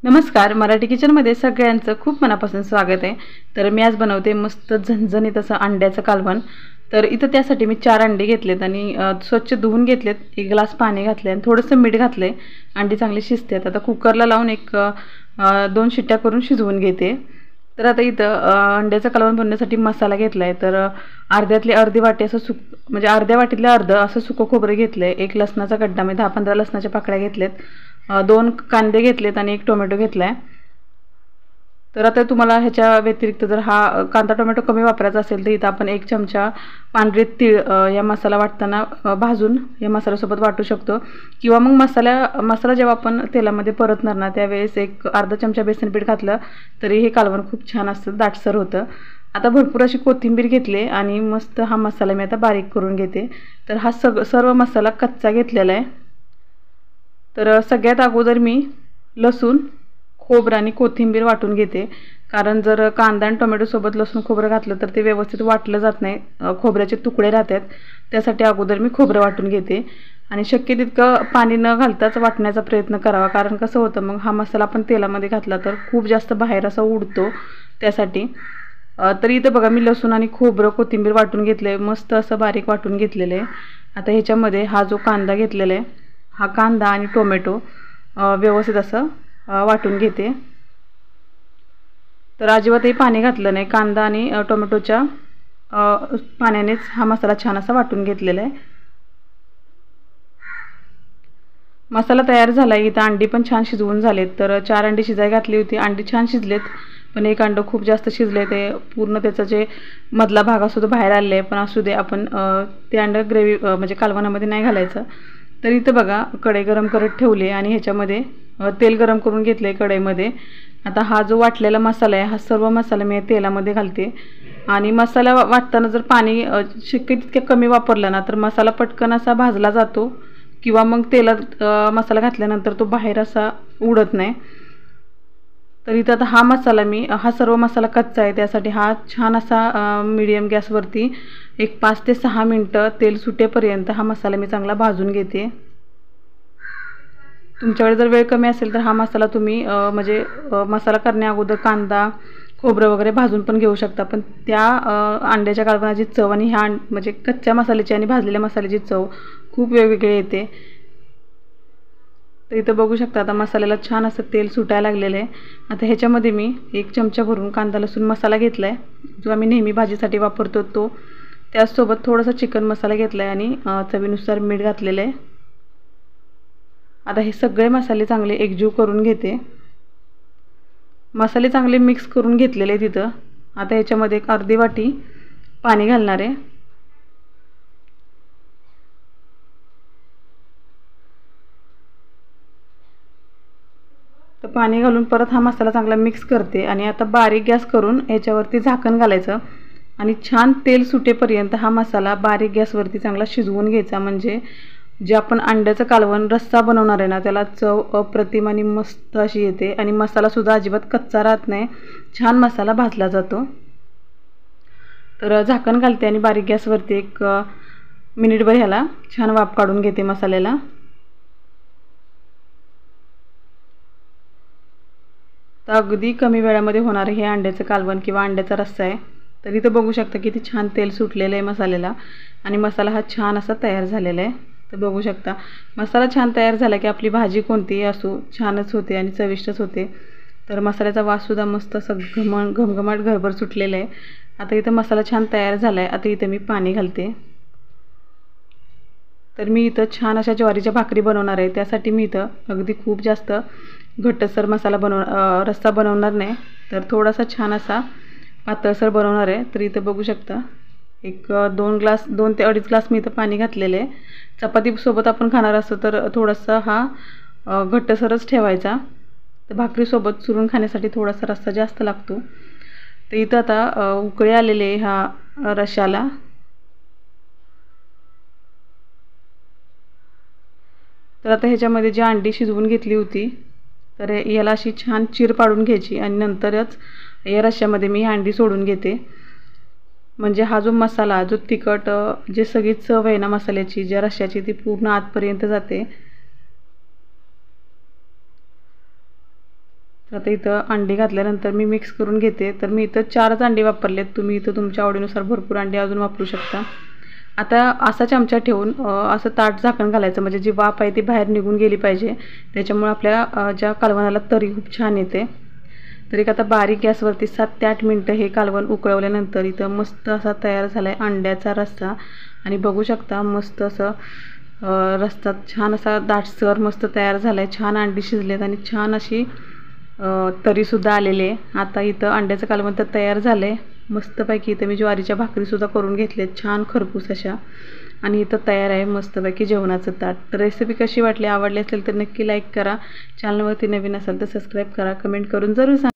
नमस्कार. मराठी किचनमध्ये सगळ्यांचं खूप मनापासून स्वागत आहे. तर मी आज बनवते मस्त झणझणीत असं अंड्याचं कालवण. तर इथं त्यासाठी मी 4 अंडे घेतलेत आणि स्वच्छ धुवून घेतलेत. 1 ग्लास पाणी घातले आणि थोडंसं मीठ घातले. अंडी चांगली शिजतात. आता कुकरला लावून 2 शिट्ट्या करून शिजवून घेते. तर आता इथं अंड्याचं कालवण बनवण्यासाठी मसाला घेतला आहे. तर अर्ध्यातली अर्धी वाटी असं म्हणजे अर्ध्या वाटीतलं अर्धं असं सुकं खोबरं घेतलं आहे. 1 लसणाचा गड्डा म्हणजे 10-15 लसणाच्या पाकळ्या घेतल्यात. 2 कांदे घेतलेत आणि 1 टोमॅटो घेतला आहे. तर आता तुम्हाला ह्याच्या व्यतिरिक्त जर हा कांदा टोमॅटो कमी वापरायचा असेल तर इथं आपण 1 चमचा पांढरे तीळ या मसाला वाटताना भाजून या मसाल्यासोबत वाटू शकतो. किंवा मग मसाला जेव्हा आपण तेलामध्ये परतणार ना त्यावेळेस एक अर्धा चमचा बेसन पीठ घातलं तरी हे कालवण खूप छान असतं, दाटसर होतं. आता भरपूर अशी कोथिंबीर घेतली आणि मस्त हा मसाला मी आता बारीक करून घेते. तर हा सर्व मसाला कच्चा घेतलेला आहे. तर सगळ्यात अगोदर मी लसूण, खोबरं आणि कोथिंबीर वाटून घेते. कारण जर कांदा आणि टोमॅटोसोबत लसूण खोबरं घातलं तर ते व्यवस्थित वाटलं जात नाही, खोबऱ्याचे तुकडे राहतात. त्यासाठी अगोदर मी खोबरं वाटून घेते आणि शक्य तितकं पाणी न घालताच वाटण्याचा प्रयत्न करावा. कारण कसं होतं मग हा मसाला आपण तेलामध्ये घातला तर खूप जास्त बाहेर असा उडतो. त्यासाठी तर इथं बघा मी लसूण आणि खोबरं कोथिंबीर वाटून घेतलं आहे, मस्त असं बारीक वाटून घेतलेलं आहे. आता ह्याच्यामध्ये हा जो कांदा घेतलेला आहे, हा कांदा आणि टोमॅटो व्यवस्थित असं वाटून घेते. तर अजिबातही पाणी घातलं नाही. कांदा आणि टोमॅटोच्या पाण्यानेच हा मसाला छान असा वाटून घेतलेला आहे. मसाला तयार झाला आहे. इथं अंडी पण छान शिजवून झालेत. तर 4 अंडी शिजाय घातली होती. अंडी छान शिजलेत, पण 1 अंडं खूप जास्त शिजले. ते पूर्ण त्याचा जे मधला भाग असतो तो बाहेर आलेला आहे. पण असू दे, आपण ते अंडं ग्रेव्ही म्हणजे कालवणामध्ये नाही घालायचं. तर इथं बघा कढई गरम करत ठेवली आणि ह्याच्यामध्ये तेल गरम करून घेतलं आहे कढईमध्ये. आता हा जो वाटलेला मसाला आहे, हा सर्व मसाला मी तेलामध्ये घालते. आणि मसाला वाटताना जर पाणी शक्य तितक्या कमी वापरलं ना तर मसाला पटकन असा भाजला जातो किंवा मग तेलात मसाला घातल्यानंतर तो बाहेर असा उडत नाही. तर इथं आता हा सर्व मसाला कच्चा आहे, त्यासाठी हा छान असा मीडियम गॅसवरती 5 ते 6 मिनटं तेल सुटेपर्यंत हा मसाला मी चांगला भाजून घेते. तुमच्याकडे जर वेळ कमी असेल तर हा मसाला तुम्ही मसाला करण्या अगोदर कांदा खोबरं वगैरे भाजून पण घेऊ शकता. पण त्या अंड्याच्या कालवणाची चव आणि म्हणजे कच्च्या मसाल्याची आणि भाजलेल्या मसाल्याची चव खूप वेगवेगळी येते. तर इथं बघू शकता आता मसाल्याला छान असं तेल सुटायला लागलेलं आहे. आता ह्याच्यामध्ये मी 1 चमचा भरून कांदा लसूण मसाला घेतला आहे, जो आम्ही नेहमी भाजीसाठी वापरतो तो. त्याचसोबत थोडासा चिकन मसाला घेतला आहे आणि चवीनुसार मीठ घातलेलं आहे. आता हे सगळे मसाले चांगले एकजीव करून घेते. मसाले चांगले मिक्स करून घेतलेले तिथं. आता ह्याच्यामध्ये 1 अर्धी वाटी पाणी घालणार आहे. तर पाणी घालून परत हा मसाला चांगला मिक्स करते आणि आता बारीक गॅस करून ह्याच्यावरती झाकण घालायचं आणि छान तेल सुटेपर्यंत हा मसाला बारीक गॅसवरती चांगला शिजवून घ्यायचा. म्हणजे जे आपण अंड्याचं कालवण रस्सा बनवणार आहे ना त्याला चव अप्रतिम आणि मस्त अशी येते आणि मसालासुद्धा अजिबात कच्चा राहत नाही, छान मसाला भाजला जातो. तर झाकण घालते आणि बारीक गॅसवरती 1 मिनिटभर ह्याला छान वाफ काढून घेते मसाल्याला. तर अगदी कमी वेळामध्ये होणारं हे अंड्याचं कालवण किंवा अंड्याचा रस्सा आहे. तर इथं बघू शकता किती छान तेल सुटलेलं आहे मसाल्याला आणि मसाला हा छान असा तयार झालेला आहे. तर बघू शकता मसाला छान तयार झाला की आपली भाजी कोणतीही असो छानच होते आणि चविष्टच होते. तर मसाल्याचा वाससुद्धा मस्त असं घमघमाट घरभर सुटलेला आहे. आता इथं मसाला छान तयार झाला आहे. आता इथं मी पाणी घालते. तर मी इथं छान अशा ज्वारीच्या भाकरी बनवणार आहे, त्यासाठी मी इथं अगदी खूप जास्त घट्टसर रस्सा बनवणार नाही, तर थोडासा छान असा पातळसर बनवणार आहे. तर इथं बघू शकता 2 ते 2.5 ग्लास मी इथं पाणी घातलेलं आहे. चपातीसोबत आपण खाणार असतो तर थोडासा हा घट्टसरच ठेवायचा. तर भाकरीसोबत चुरून खाण्यासाठी थोडासा रस्सा जास्त लागतो. तर इथं आता उकळी आलेले ह्या रश्शाला. तर आता ह्याच्यामध्ये जी अंडी शिजवून घेतली होती तर याला अशी छान चीर पाडून घ्यायची आणि नंतरच या रश्श्यामध्ये मी ही अंडी सोडून घेते. म्हणजे हा जो मसाला जो तिखट जे सगळी चव आहे ना मसाल्याची ज्या रश्श्याची ती पूर्ण आतपर्यंत जाते. तर आता इथं अंडी घातल्यानंतर मी मिक्स करून घेते. तर मी इथं 4च अंडी वापरलेत. तुम्ही इथं तुमच्या आवडीनुसार भरपूर अंडी अजून वापरू शकता. आता असा चमचा ठेवून असं ताट झाकण घालायचं, म्हणजे जी वाफ आहे ती बाहेर निघून गेली पाहिजे. त्याच्यामुळे आपल्या ज्या कालवणाला तरी खूप छान येते. तर एक आता बारीक गॅसवरती 7 ते 8 मिनटं हे कालवण उकळवल्यानंतर इथं मस्त असा तयार झाला आहे अंड्याचा रस्सा. आणि बघू शकता मस्त असं रस्सा छान असा दाटसर मस्त तयार झाला आहे. छान अंडी शिजलेत आणि छान अशी तरीसुद्धा आलेली आहे. आता इथं अंड्याचं कालवण तर तयार झालं आहे. मस्तपैकी इथं मी ज्वारीच्या भाकरीसुद्धा करून घेतल्यात छान खरपूस अशा. आणि इथं तयार आहे मस्तपैकी जेवणाचं ताट. तर रेसिपी कशी वाटली, आवडली असेल तर नक्की लाईक करा. चॅनलवरती नवीन असाल तर सबस्क्राईब करा. कमेंट करून जरूर सांगा.